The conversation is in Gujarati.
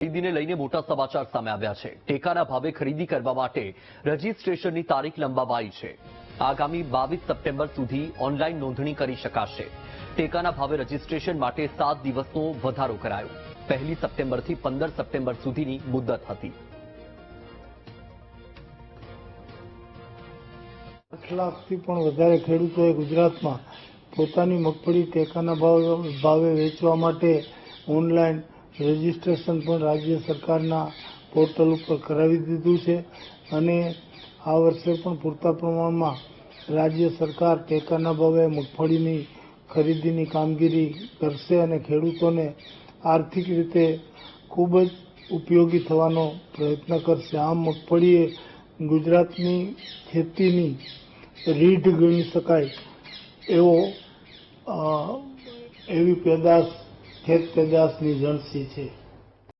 ખરીદીને લઈને મોટા સમાચાર સામે આવ્યા છે। ટેકાના ભાવે ખરીદી કરવા માટે રજીસ્ટ્રેશનની તારીખ લંબાવાઈ છે। આગામી 22 સપ્ટેમ્બર સુધી ઓનલાઈન નોંધણી કરી શકાશે। ટેકાના ભાવે રજીસ્ટ્રેશન માટે 7 દિવસનો વધારો કરાયો। 1 સપ્ટેમ્બરથી 15 સપ્ટેમ્બર સુધીની મુદત હતી। 8 લાખથી પણ વધારે ખેડૂતોએ ગુજરાતમાં પોતાની મગફળી ટેકાના ભાવે વેચવા માટે ઓનલાઈન રજીસ્ટ્રેશન પણ રાજ્ય સરકારના પોર્ટલ ઉપર કરાવી દીધું છે અને આ વર્ષે પણ પૂરતા પ્રમાણમાં રાજ્ય સરકાર ટેકાના ભાવે મગફળીની ખરીદીની કામગીરી કરશે અને ખેડૂતોને આર્થિક રીતે ખૂબ જ ઉપયોગી થવાનો પ્રયત્ન કરશે। આમ મગફળી એ ગુજરાતની ખેતીની રીઢ ગણી શકાય એવી પેદાશ ખેત પેદાશની જણસી છે।